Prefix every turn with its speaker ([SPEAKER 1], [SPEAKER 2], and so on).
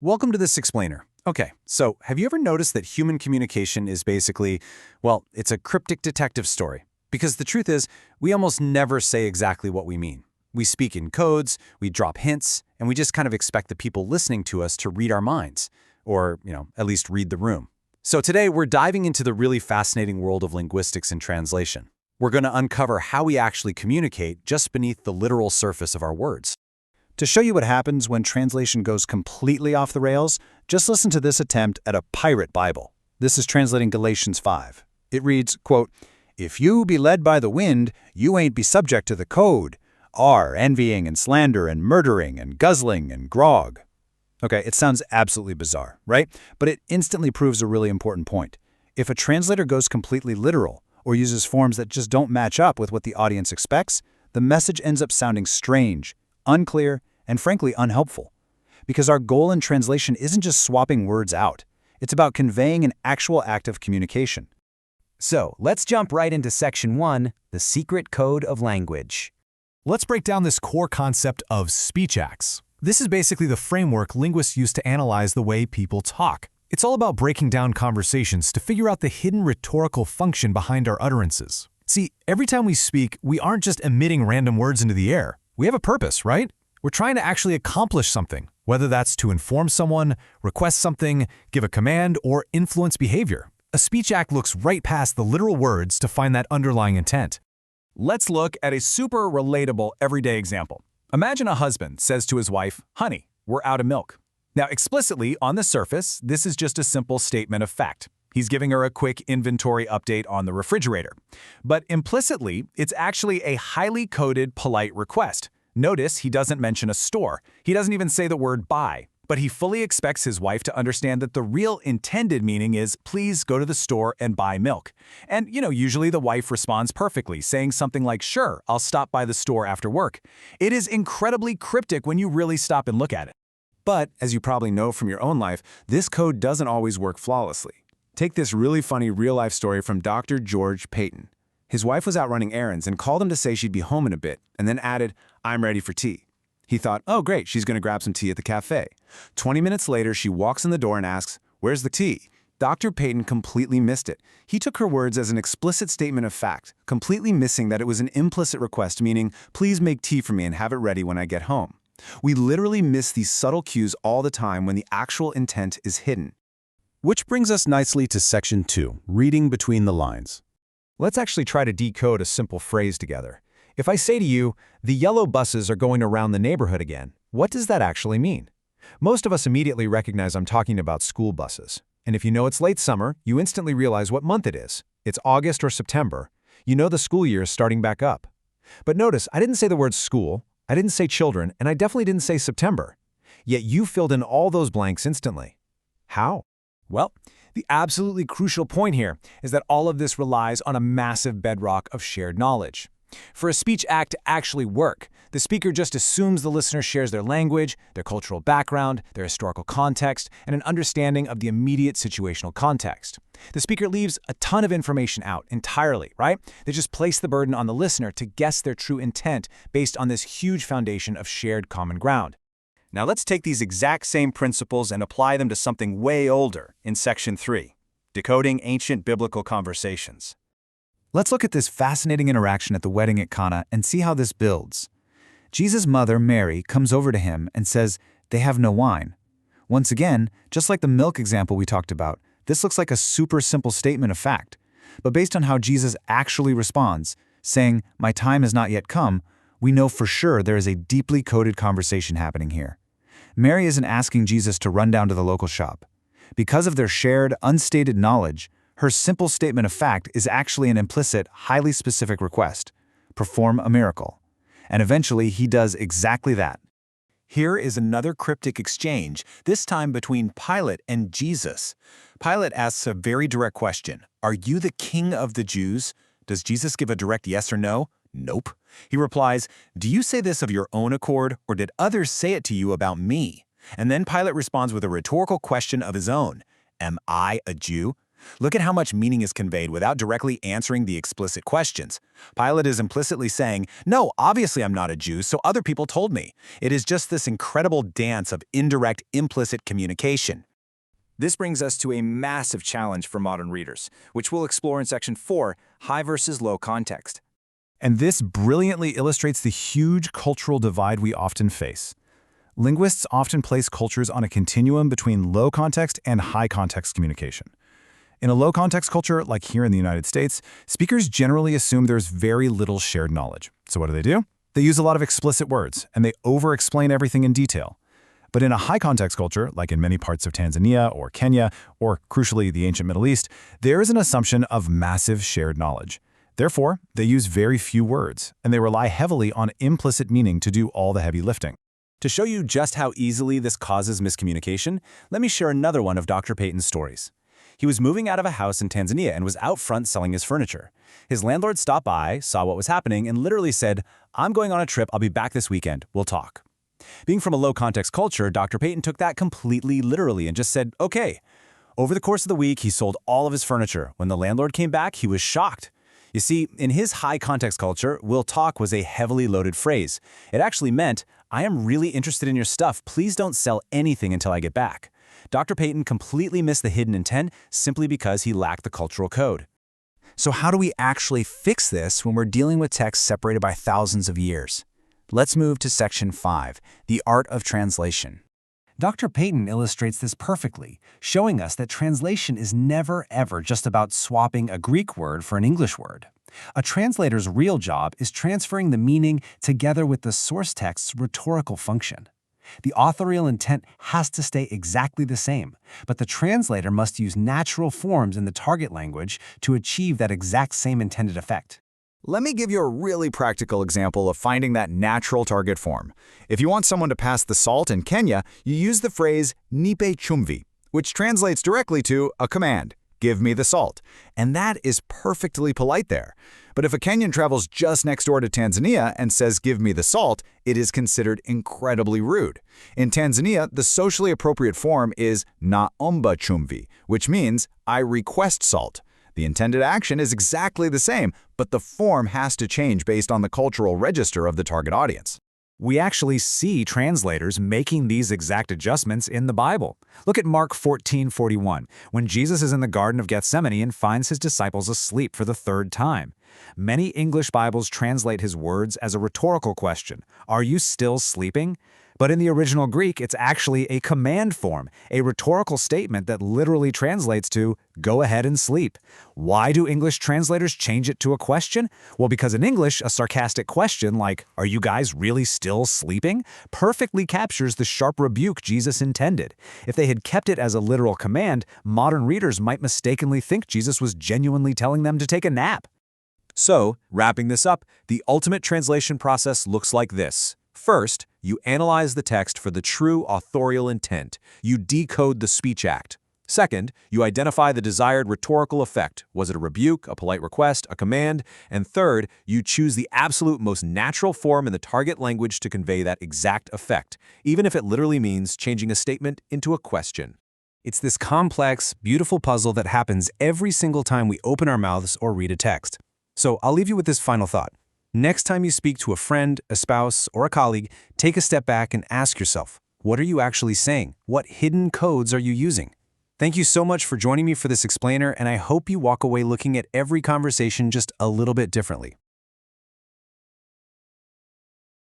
[SPEAKER 1] Welcome to this explainer. Okay, so have you ever noticed that human communication is basically, well, it's a cryptic detective story? Because the truth is, we almost never say exactly what we mean. We speak in codes, we drop hints, and we just kind of expect the people listening to us to read our minds, or, at least read the room. So today, we're diving into the really fascinating world of linguistics and translation. We're going to uncover how we actually communicate just beneath the literal surface of our words. To show you what happens when translation goes completely off the rails, just listen to this attempt at a pirate Bible. This is translating Galatians 5. It reads, quote, "If you be led by the wind, you ain't be subject to the code. Envying and slander and murdering and guzzling and grog." Okay, it sounds absolutely bizarre, right? But it instantly proves a really important point. If a translator goes completely literal or uses forms that just don't match up with what the audience expects, the message ends up sounding strange, unclear, and frankly unhelpful. Because our goal in translation isn't just swapping words out. It's about conveying an actual act of communication.
[SPEAKER 2] So, let's jump right into Section 1, the secret code of language.
[SPEAKER 3] Let's break down this core concept of speech acts. This is basically the framework linguists use to analyze the way people talk. It's all about breaking down conversations to figure out the hidden rhetorical function behind our utterances. See, every time we speak, we aren't just emitting random words into the air. We have a purpose, right? We're trying to actually accomplish something, whether that's to inform someone, request something, give a command, or influence behavior. A speech act looks right past the literal words to find that underlying intent.
[SPEAKER 1] Let's look at a super relatable everyday example. Imagine a husband says to his wife, "Honey, we're out of milk." Now, explicitly, on the surface, this is just a simple statement of fact. He's giving her a quick inventory update on the refrigerator. But implicitly, it's actually a highly coded, polite request. Notice he doesn't mention a store. He doesn't even say the word buy. But he fully expects his wife to understand that the real intended meaning is, please go to the store and buy milk. And, usually the wife responds perfectly, saying something like, "Sure, I'll stop by the store after work." It is incredibly cryptic when you really stop and look at it. But, as you probably know from your own life, this code doesn't always work flawlessly. Take this really funny real-life story from Dr. George Payton. His wife was out running errands and called him to say she'd be home in a bit, and then added, "I'm ready for tea." He thought, oh great, she's going to grab some tea at the cafe. 20 minutes later, she walks in the door and asks, "Where's the tea?" Dr. Payton completely missed it. He took her words as an explicit statement of fact, completely missing that it was an implicit request, meaning, please make tea for me and have it ready when I get home. We literally miss these subtle cues all the time when the actual intent is hidden. Which brings us nicely to Section 2, reading between the lines.
[SPEAKER 2] Let's actually try to decode a simple phrase together. If I say to you, "The yellow buses are going around the neighborhood again," what does that actually mean? Most of us immediately recognize I'm talking about school buses. And if you know it's late summer, you instantly realize what month it is. It's August or September. You know the school year is starting back up. But notice, I didn't say the word school, I didn't say children, and I definitely didn't say September. Yet you filled in all those blanks instantly. How?
[SPEAKER 1] Well, the absolutely crucial point here is that all of this relies on a massive bedrock of shared knowledge. For a speech act to actually work, the speaker just assumes the listener shares their language, their cultural background, their historical context, and an understanding of the immediate situational context. The speaker leaves a ton of information out entirely, right? They just place the burden on the listener to guess their true intent based on this huge foundation of shared common ground. Now let's take these exact same principles and apply them to something way older in Section 3, decoding ancient biblical conversations. Let's look at this fascinating interaction at the wedding at Cana and see how this builds. Jesus' mother, Mary, comes over to him and says, "They have no wine." Once again, just like the milk example we talked about, this looks like a super simple statement of fact. But based on how Jesus actually responds, saying, "My time has not yet come," we know for sure there is a deeply coded conversation happening here. Mary isn't asking Jesus to run down to the local shop. Because of their shared, unstated knowledge, her simple statement of fact is actually an implicit, highly specific request: perform a miracle. And eventually, he does exactly that. Here is another cryptic exchange, this time between Pilate and Jesus. Pilate asks a very direct question: "Are you the king of the Jews?" Does Jesus give a direct yes or no? Nope. He replies, "Do you say this of your own accord, or did others say it to you about me?" And then Pilate responds with a rhetorical question of his own: "Am I a Jew?" Look at how much meaning is conveyed without directly answering the explicit questions. Pilate is implicitly saying, "No, obviously I'm not a Jew, so other people told me." It is just this incredible dance of indirect, implicit communication.
[SPEAKER 4] This brings us to a massive challenge for modern readers, which we'll explore in Section 4, High versus Low Context.
[SPEAKER 3] And this brilliantly illustrates the huge cultural divide we often face. Linguists often place cultures on a continuum between low context and high context communication. In a low context culture, like here in the United States, speakers generally assume there's very little shared knowledge. So what do? They use a lot of explicit words, and they over-explain everything in detail. But in a high context culture, like in many parts of Tanzania or Kenya, or crucially the ancient Middle East, there is an assumption of massive shared knowledge. Therefore, they use very few words, and they rely heavily on implicit meaning to do all the heavy lifting.
[SPEAKER 1] To show you just how easily this causes miscommunication, let me share another one of Dr. Payton's stories. He was moving out of a house in Tanzania and was out front selling his furniture. His landlord stopped by, saw what was happening, and literally said, "I'm going on a trip, I'll be back this weekend, we'll talk." Being from a low-context culture, Dr. Payton took that completely literally and just said, "Okay." Over the course of the week, he sold all of his furniture. When the landlord came back, he was shocked. You see, in his high-context culture, "we'll talk" was a heavily loaded phrase. It actually meant, "I am really interested in your stuff, please don't sell anything until I get back." Dr. Payton completely missed the hidden intent simply because he lacked the cultural code.
[SPEAKER 4] So how do we actually fix this when we're dealing with texts separated by thousands of years? Let's move to Section 5, the art of translation.
[SPEAKER 5] Dr. Payton illustrates this perfectly, showing us that translation is never ever just about swapping a Greek word for an English word. A translator's real job is transferring the meaning together with the source text's rhetorical function. The authorial intent has to stay exactly the same, but the translator must use natural forms in the target language to achieve that exact same intended effect.
[SPEAKER 2] Let me give you a really practical example of finding that natural target form. If you want someone to pass the salt in Kenya, you use the phrase nipe chumvi, which translates directly to a command, "give me the salt." And that is perfectly polite there. But if a Kenyan travels just next door to Tanzania and says, "give me the salt," it is considered incredibly rude. In Tanzania, the socially appropriate form is naomba chumvi, which means "I request salt." The intended action is exactly the same, but the form has to change based on the cultural register of the target audience.
[SPEAKER 1] We actually see translators making these exact adjustments in the Bible. Look at Mark 14:41, when Jesus is in the Garden of Gethsemane and finds his disciples asleep for the third time. Many English Bibles translate his words as a rhetorical question, "Are you still sleeping?" But in the original Greek, it's actually a command form, a rhetorical statement that literally translates to, "Go ahead and sleep." Why do English translators change it to a question? Well, because in English, a sarcastic question like, "Are you guys really still sleeping?" perfectly captures the sharp rebuke Jesus intended. If they had kept it as a literal command, modern readers might mistakenly think Jesus was genuinely telling them to take a nap. So, wrapping this up, the ultimate translation process looks like this. First, you analyze the text for the true authorial intent. You decode the speech act. Second, you identify the desired rhetorical effect. Was it a rebuke, a polite request, a command? And third, you choose the absolute most natural form in the target language to convey that exact effect, even if it literally means changing a statement into a question. It's this complex, beautiful puzzle that happens every single time we open our mouths or read a text. So I'll leave you with this final thought. Next time you speak to a friend, a spouse, or a colleague, take a step back and ask yourself, what are you actually saying? What hidden codes are you using? Thank you so much for joining me for this explainer, and I hope you walk away looking at every conversation just a little bit differently.